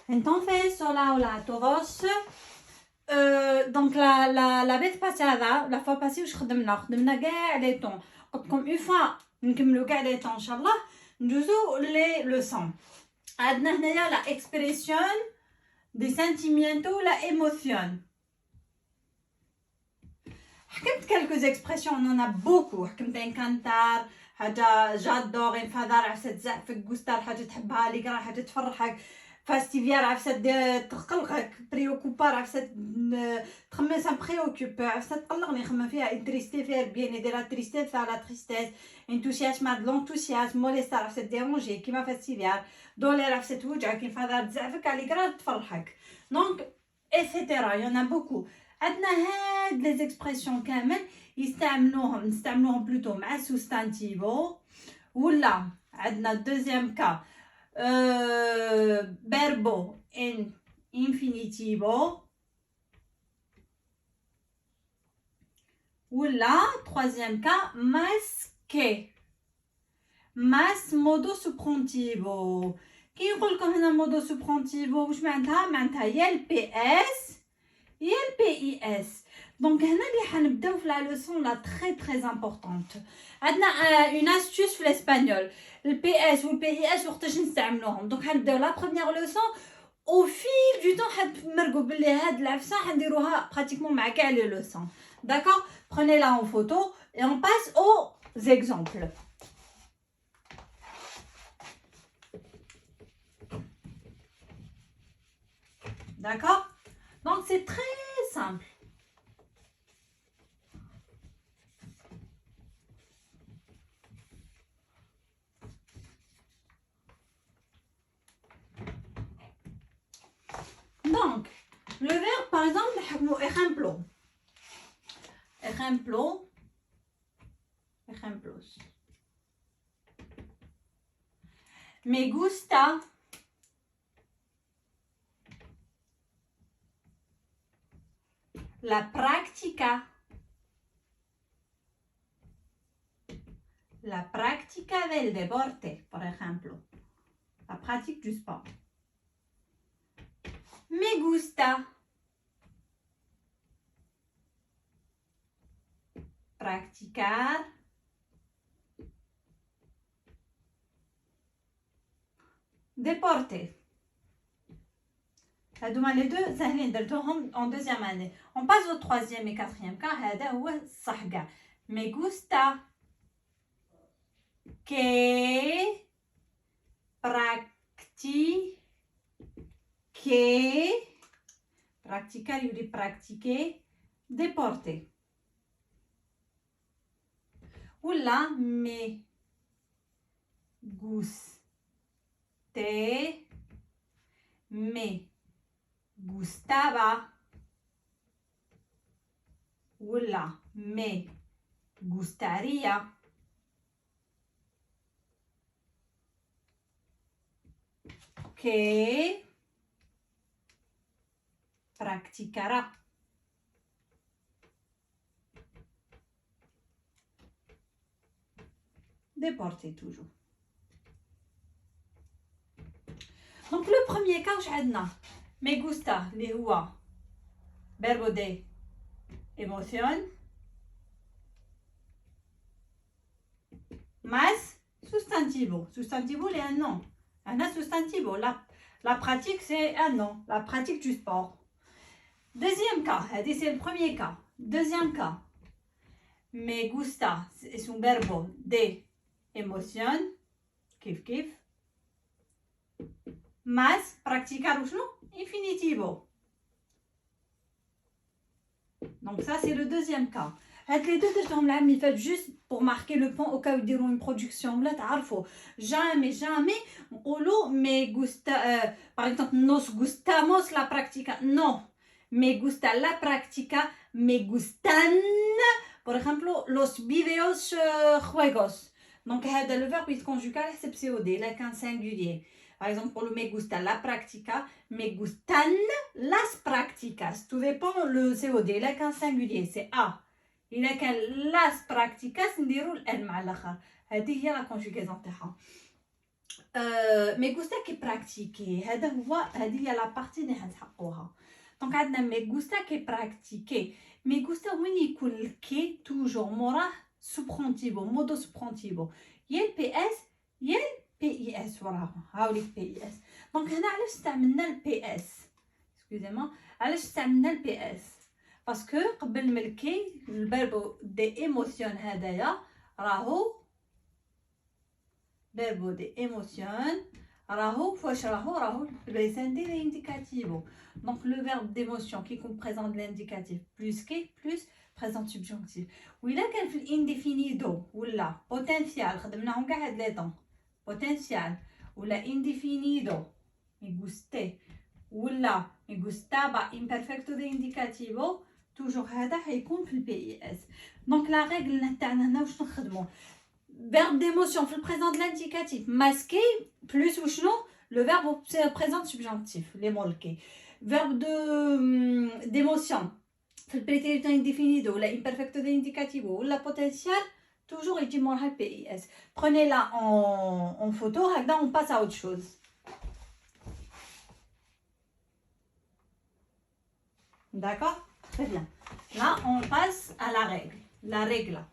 انتون في صلاة ولا توغوس. دونك لا بيت باسي هذا لا فوا باسي واش خدمنا كاع لي طون. قلت لكم اون فوا نكملوا كاع لي طون ان شاء الله ندوزو لي لوسون. عندنا هنايا لا اكسبريسيون دي سنتيمينتو لا ايموسيون. حكمت كالكوز اكسبريسيون اون انا بوكو. حكمت انكانتار حاجه جادور انفادار عفسه تزعفك غوستار حاجه تحبها لي كرا حاجه تفرحك فاستيفيار عفسه تقلقك بريوكوبار عفسه تخمم سا بريوكوب عفسه تقلقني نخمم فيها انتريستي فيها بيان دير لا تريستيس فيها لا تريستيس انتوسياسم هاد لونتوسياسم موليستار عفسه ديرونجي كيما فاستيفيار دولير عفسه توجعك انفادار تزعفك على كرا تفرحك دونك ايتترا يون ا بوكو. عندنا هاد لي زيكسبرسيون كامل نستعملوهم بلوتو مع سوستانتيفو ولا عندنا دوزيام كا فيربو ان انفينيتيفو ولا troisième cas ماسكي ماس مودو سوبرونتيفو. كي نقول لكم هنا مودو سوبرونتيفو واش معناتها يا البي اس يا البي اي اس. دونك هنا اللي حنبداو في لا لوسون لا تري امبورطونط. عندنا اون استوس في الاسبانيول البي اس والبي اي اس وقتاش نستعملوهم. دونك حنبداو لا بروميير لوسون او فيل دو طون حتمرقوا بلي هاد العفسه حنديروها براتيكمون مع كاع لي لوسون. داكور prenez la en photo et on passe aux exemples. D'accord? Donc c'est très simple. Donc, le verbe par exemple, ejemplo. Ejemplos. Me gusta la práctica del deporte, por ejemplo. La pratique du sport. Me gusta practicar deporte. هادوما les deux ساهلين درتوهم en deuxième année. On passe au troisième et quatrième cas. هذا هو الصح كاع. Me gusta que practicar يولي practiquer deporte. ولا me gustaba ولا me gustaría que practicara. Deporte toujours. Donc le premier cas واش عندنا me gusta اللي هو verbo de emoción más sustantivo c'est un nom. Un sustantivo la pratique c'est un nom, la pratique du sport. Deuxième cas, c'est le premier cas. Deuxième cas, me gusta es un verbo de emoción kif más practicar ou non infinitivo. Donc ça c'est le deuxième cas. Les deux درتهم العام اللي فات juste pour marquer le point au cas où يديروا une production ولا تعرفوا jamais نقولوا me gusta par exemple nos gustamos la práctica. Non, me gusta la práctica, me gustan por ejemplo los videos juegos. Donc هذا le verbe conjugal حسب COD là qu'un singulier. Par exemple, pour le me gusta la práctica, me gustan las prácticas. Tout dépend le COD. Il a qu'un singulier, c'est A. Il a qu'un las prácticas, نديرو الان مع الاخر. هذه هي la conjugaison تاعها. مي غوستا كي براكتيكي هذه هي لا بارتي اللي حنسحقوها. دونك عندنا مي غوستا كي براكتيكي. مي غوستا وين يكون الكي توجور موراه سوبرونتيفو مودو سوبرونتيفو يا البي اس يا البي اي اس وراهم هاوليك بي اي اس. دونك هنا علاش استعملنا البي اس اسكوزيما علاش استعملنا البي اس باسكو قبل من الكي الفيربو دي ايموسيون هذايا راهو verbo de émotion راهو presente l'indicativo. Donc le verbe d'émotion qui comprend l'indicatif plus que plus présent subjonctif. وإلا كان في الindefinido ولا potential خدمناهم كاع هاد لي طون potential ولا indefinido me guste ولا me gustaba imperfecto de indicativo toujours هذا حيكون في البي اس. دونك لا ريغل تاعنا هنا واش نخدمو verbe d'émotion في le présent de l'indicatif masqué plus ou non le verbe au présent subjonctif les molqués. Verbe d'émotion في le prétérit indéfini ou la imperfecto de indicativo ou la potentiel toujours يجي موراها le PIS. Prenez là en photo هكذا on passe à autre chose. D'accord, très bien. Là on passe à la règle.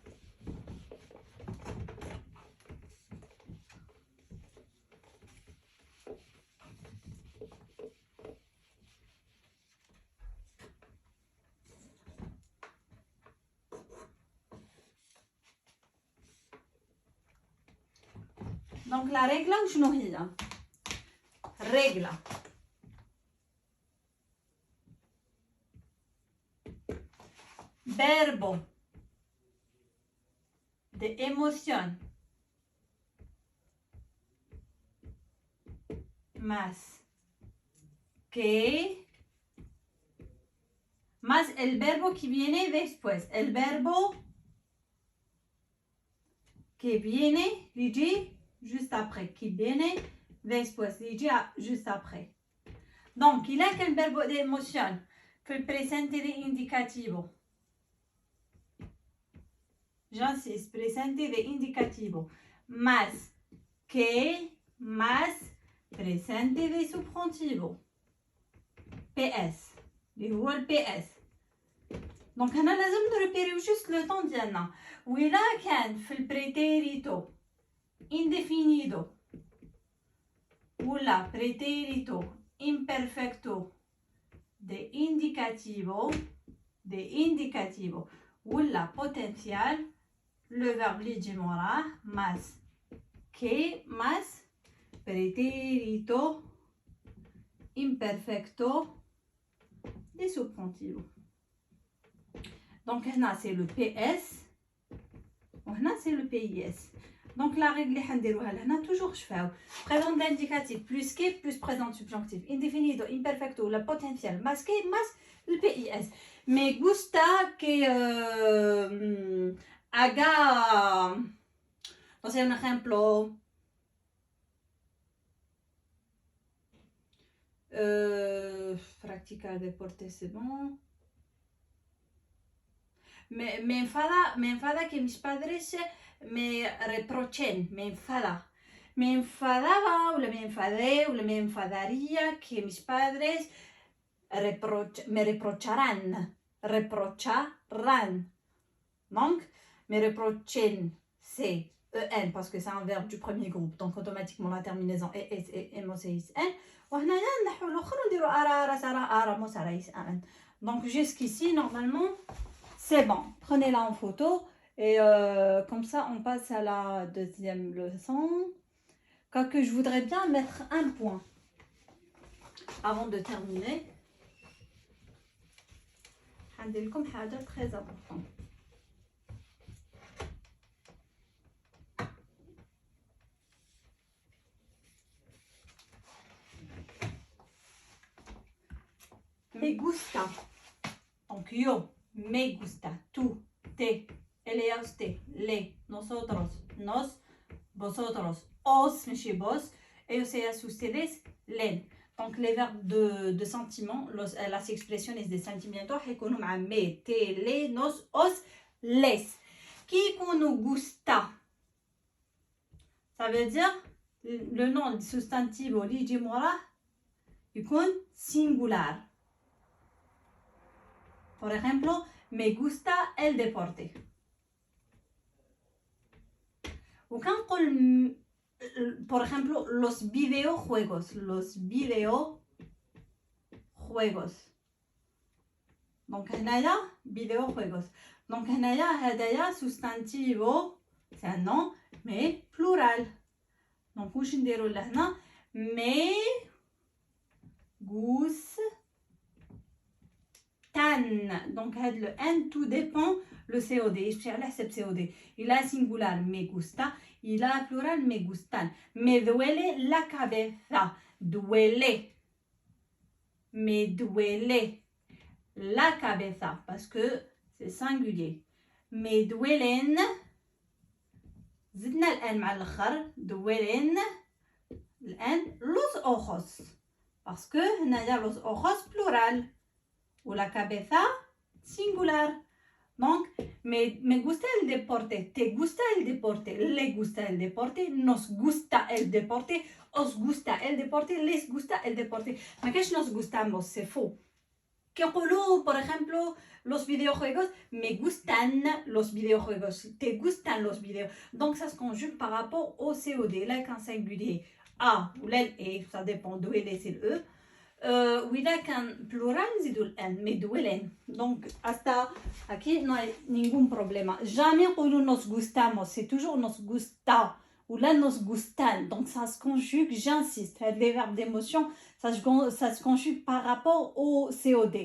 Donc la règle شنو هي؟ règle verbo de émotion más el verbo que viene después, el verbo que viene يجي juste après, qui viene después, يجي juste après. Donc il a quel verbo de émotion في el presente de indicativo. J'insiste, presente de indicativo más presente de subjuntivo PS اللي هو ال PS. دونك هنا لازم نريبيريو جوست لو طون ديالنا. وإلا كان في البريتيريتو indefinido ولا pretérito imperfecto de indicativo ولا potential le verbe اللي يجي موراه más pretérito imperfecto de subjuntivo. Donc هنا c'est le PS وهنا c'est le PIS. Donc la règle اللي حنديروها لهنا toujours شفاو présent d'indicatif plus que plus présent subjonctif indefinido imperfecto ولا potentiel masqué mas le PIS. Me gusta que haga, no sé, un ejemplo, practicar deporte c'est bon. Me enfada que mis padres me reprochen, me enfadaba o me enfadé o me enfadaría que mis padres me reprocharán. Donc, me reprochen, c'est EN parce que c'est un verbe du premier groupe. Donc, automatiquement, la terminaison est S et M-O-C-I-S-N. Donc, jusqu'ici, normalement, c'est bon. Prenez-la en photo. Et comme ça, on passe à la deuxième leçon. Que je voudrais bien mettre un point avant de terminer. ندير لكم حاجه très important. Me gusta. Donc yo, me gusta, tú, te, él, ella, usted, le, nosotros, nos, vosotros, os, ماشي vos, ellos, ellas, ustedes, len. Donc les verbes de sentiment, las expresiones de sentimiento هيكونوا مع me, te, le, nos, os, les. كي يكونوا gusta, ça veut dire le nom du sostantivo اللي يجي موراه يكون singular. Por ejemplo, me gusta el deporte. وكنقول por ejemplo los videojuegos. Donc هنايا videojuegos. Donc هنايا هدايا sostantivo, c'est un nom mais plural. Donc واش نديرو لهنا me gustan. Donc le n tout dépend le COD. Je على حسب COD. Il a singular me gusta, il a plural me gustan. Me duele la cabeza. Me duele la cabeza parce que c'est singulier. Me duelen زدنا الان مع الاخر duelen الان los ojos parce que هنايا los ojos plural ou la cabeza singular. Donc me gusta el deporte, te gusta el deporte, le gusta el deporte, nos gusta el deporte, os gusta el deporte, les gusta el deporte. ما كاينش nos gustamos, c'est faux. كيقولوا por ejemplo los videojuegos, me gustan los videojuegos, te gustan los videos. Donc ça se conjugue par rapport au COD. Là qu'un singulier A ou l'L et ça dépend d'où il est, c'est le E. وإذا كان plural نزيدو الان me duelen. Donc hasta aquí no hay ningún problema. Jamais نقولوا nos gustamos, c'est toujours nos gusta ou là nos gustan. Donc ça se conjugue, j'insiste, les verbes d'émotion, ça se conjugue par rapport au COD.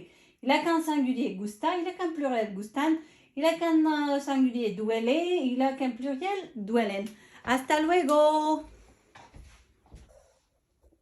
Il a qu'un singulier gusta, il a qu'un pluriel gustan, il a qu'un singulier duele, il a qu'un pluriel duelen. Hasta luego.